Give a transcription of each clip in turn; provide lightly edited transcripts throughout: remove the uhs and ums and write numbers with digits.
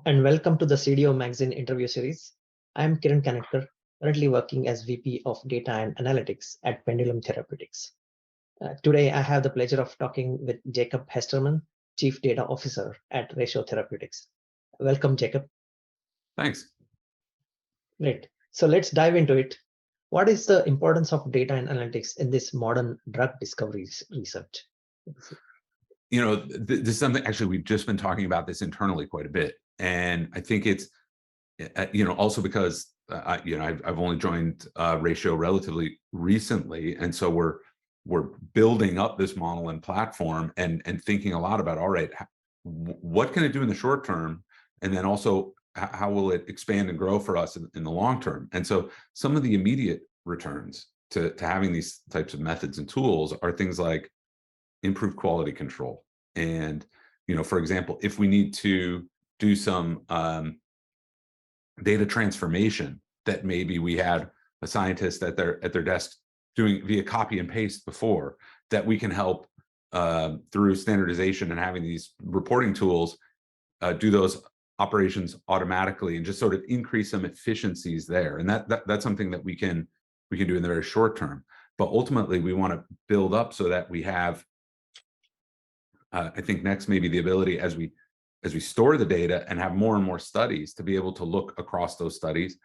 and welcome to the CDO Magazine interview series. I'm Kiran Kanetkar, currently working as VP of Data and Analytics at Pendulum Therapeutics. Today, I have the pleasure of talking with Jacob Hesterman, Chief Data Officer at Ratio Therapeutics. Welcome, Jacob. Thanks. Great. So let's dive into it. What is the importance of data and analytics in this modern drug discovery research? You know, this is something, actually, we've just been talking about this internally quite a bit. And I think it's, also because, I've only joined Ratio relatively recently. And so we're building up this model and platform and thinking a lot about, all right, what can it do in the short term? And then also, how will it expand and grow for us in the long term? And so some of the immediate returns to having these types of methods and tools are things like improved quality control. And, for example, if we need to do some data transformation that maybe we had a scientist at their desk doing via copy and paste before, that we can help through standardization and having these reporting tools do those operations automatically and just sort of increase some efficiencies there. And that's something that we can do in the very short term. But ultimately, we want to build up so that we have, I think next maybe the ability as we store the data and have more and more studies to be able to look across those studies,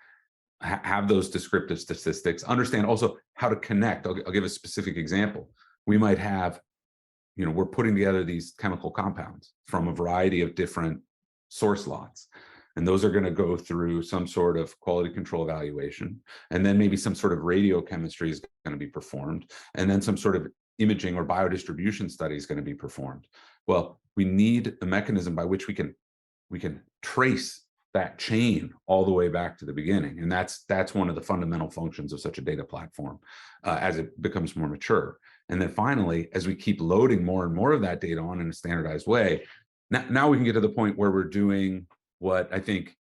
have those descriptive statistics, understand also how to connect. I'll give a specific example. We might have, we're putting together these chemical compounds from a variety of different source lots. And those are going to go through some sort of quality control evaluation. And then maybe some sort of radiochemistry is going to be performed. And then some sort of imaging or biodistribution study is going to be performed. Well, we need a mechanism by which we can trace that chain all the way back to the beginning. And that's one of the fundamental functions of such a data platform as it becomes more mature. And then finally, as we keep loading more and more of that data on in a standardized way, now we can get to the point where we're doing what I think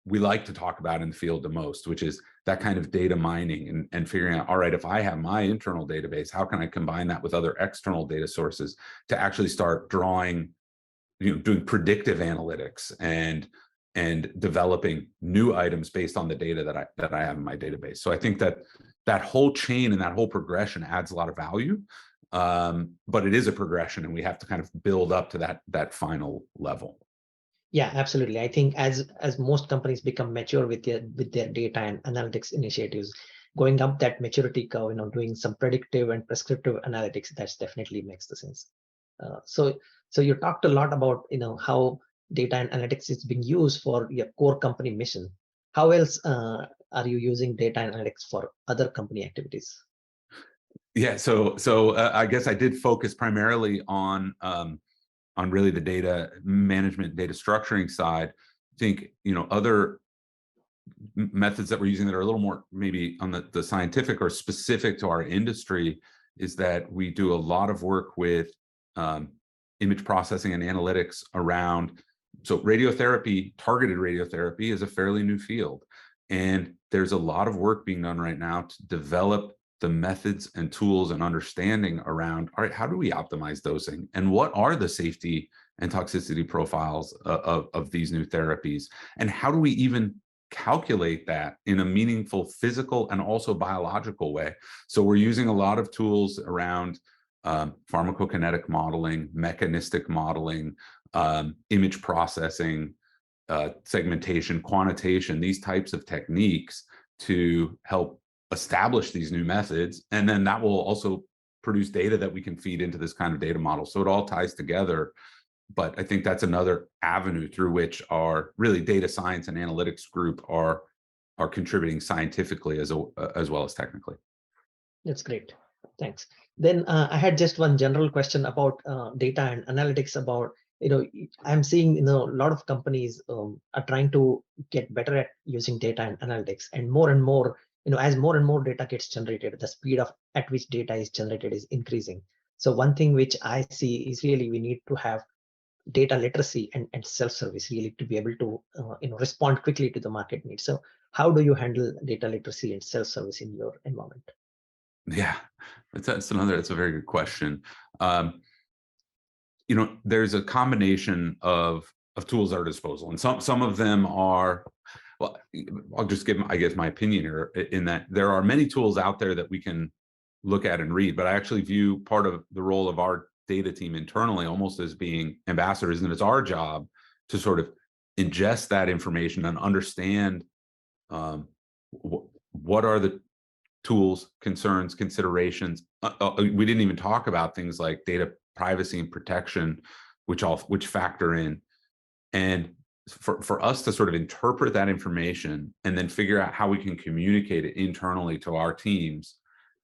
we like to talk about in the field the most, which is that kind of data mining and figuring out, all right, if I have my internal database, how can I combine that with other external data sources to actually start drawing, doing predictive analytics and developing new items based on the data that I have in my database. So I think that whole chain and that whole progression adds a lot of value, but it is a progression, and we have to kind of build up to that final level. Yeah, absolutely. I think as most companies become mature with their data and analytics initiatives, going up that maturity curve, doing some predictive and prescriptive analytics, that's definitely makes the sense. So you talked a lot about how data and analytics is being used for your core company mission. How else are you using data and analytics for other company activities? Yeah, so I guess I did focus primarily on really the data management, data structuring side. I think, other methods that we're using that are a little more maybe on the scientific or specific to our industry is that we do a lot of work with image processing and analytics around. So radiotherapy, targeted radiotherapy is a fairly new field. And there's a lot of work being done right now to develop the methods and tools and understanding around, all right, how do we optimize dosing? And what are the safety and toxicity profiles of these new therapies? And how do we even calculate that in a meaningful physical and also biological way? So we're using a lot of tools around pharmacokinetic modeling, mechanistic modeling, image processing, segmentation, quantitation, these types of techniques to help establish these new methods. And then that will also produce data that we can feed into this kind of data model. So it all ties together. But I think that's another avenue through which our really data science and analytics group are contributing scientifically as well as technically. That's great. Thanks. Then I had just one general question about data and analytics about, I'm seeing, a lot of companies are trying to get better at using data and analytics, and more, as more and more data gets generated, the speed at which data is generated is increasing. So one thing which I see is really we need to have data literacy and self-service really to be able to respond quickly to the market needs. So how do you handle data literacy and self-service in your environment? Yeah, that's a very good question. There's a combination of tools at our disposal, and some of them are, well, I'll just give, I guess, my opinion here, in that there are many tools out there that we can look at and read, but I actually view part of the role of our data team internally almost as being ambassadors, and it's our job to sort of ingest that information and understand what are the tools, concerns, considerations. We didn't even talk about things like data privacy and protection, which factor in. And for us to sort of interpret that information and then figure out how we can communicate it internally to our teams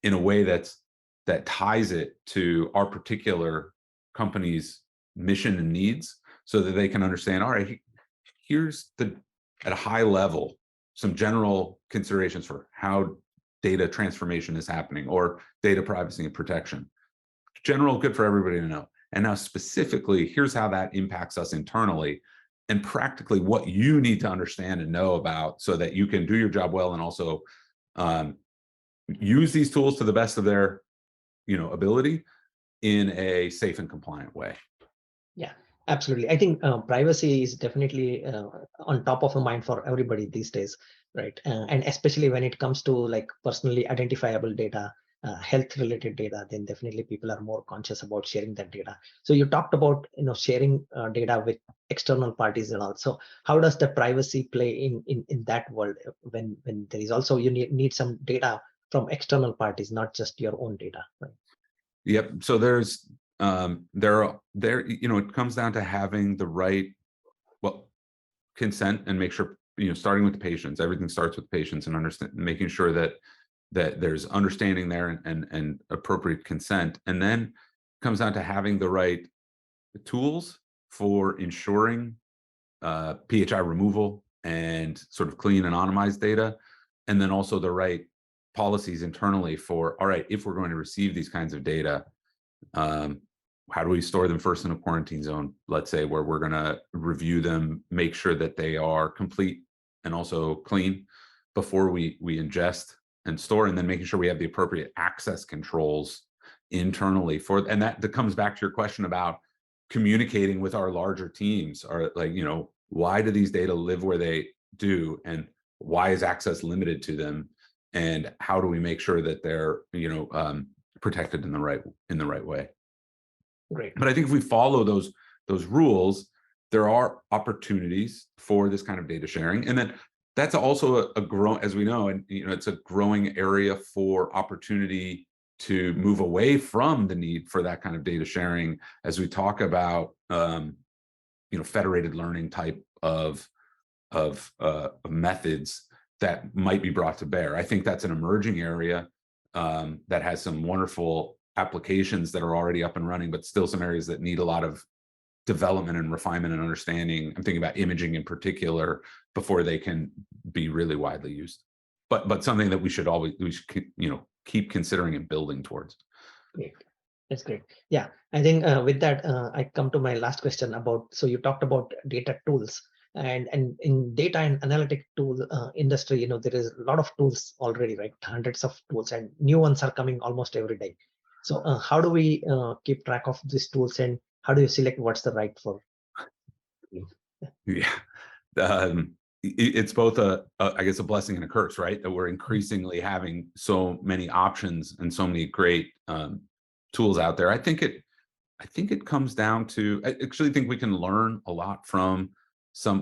in a way that ties it to our particular company's mission and needs, so that they can understand, all right, here's at a high level, some general considerations for how data transformation is happening, or data privacy and protection. General, good for everybody to know. And now specifically, here's how that impacts us internally, and practically what you need to understand and know about, so that you can do your job well and also use these tools to the best of their ability in a safe and compliant way. Yeah, absolutely. I think privacy is definitely on top of the mind for everybody these days, right? And especially when it comes to like personally identifiable data, health related data, then definitely people are more conscious about sharing that data. So you talked about sharing data with external parties and all. So how does the privacy play in that world, when there is also you need some data from external parties, not just your own data, right? Yep. So there's it comes down to having the right, well, consent, and make sure, starting with the patients, everything starts with patients, and making sure that there's understanding there, and appropriate consent. And then comes down to having the right tools for ensuring PHI removal and sort of clean anonymized data. And then also the right policies internally for, all right, if we're going to receive these kinds of data, how do we store them first in a quarantine zone, let's say, where we're going to review them, make sure that they are complete and also clean before we ingest and store, and then making sure we have the appropriate access controls internally for, and that comes back to your question about communicating with our larger teams, or like, why do these data live where they do, and why is access limited to them, and how do we make sure that they're protected in the right way. Great. But I think if we follow those rules, there are opportunities for this kind of data sharing, and then that's also a grow, as we know, and it's a growing area for opportunity to move away from the need for that kind of data sharing, as we talk about federated learning type of methods that might be brought to bear. I think that's an emerging area that has some wonderful applications that are already up and running, but still some areas that need a lot of development and refinement and understanding. I'm thinking about imaging in particular, before they can be really widely used. But something that we should keep considering and building towards. Great. That's great. Yeah, I think with that, I come to my last question about, so you talked about data tools, and in data and analytic tool industry, there is a lot of tools already, right? Hundreds of tools, and new ones are coming almost every day. So how do we keep track of these tools, and how do you select what's the right for you? Yeah. It's both I guess a blessing and a curse, right? That we're increasingly having so many options and so many great tools out there. I think it comes down to, I actually think we can learn a lot from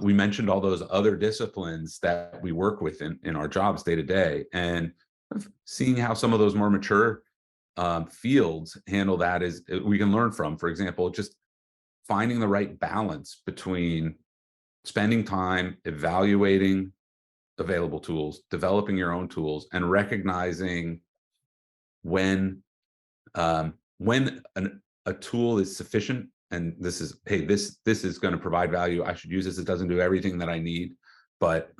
we mentioned all those other disciplines that we work with in our jobs day to day, and seeing how some of those more mature fields handle that is we can learn from. For example, just finding the right balance between spending time evaluating available tools, developing your own tools, and recognizing when a tool is sufficient, and this is, hey, this is going to provide value, I should use this. It doesn't do everything that I need, but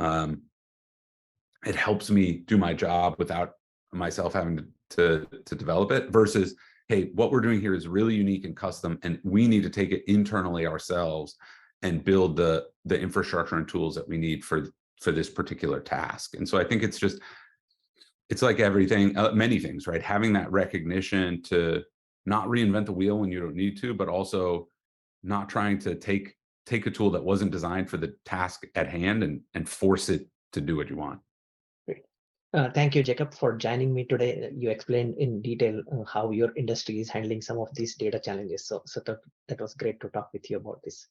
it helps me do my job without myself having to develop it, versus, hey, what we're doing here is really unique and custom, and we need to take it internally ourselves and build the infrastructure and tools that we need for this particular task. And so I think it's like everything, many things, right? Having that recognition to not reinvent the wheel when you don't need to, but also not trying to take take a tool that wasn't designed for the task at hand and force it to do what you want. Great. Thank you, Jacob, for joining me today. You explained in detail how your industry is handling some of these data challenges. So that was great to talk with you about this.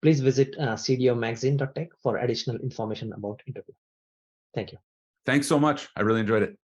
Please visit cdomagazine.tech for additional information about interview. Thank you. Thanks so much. I really enjoyed it.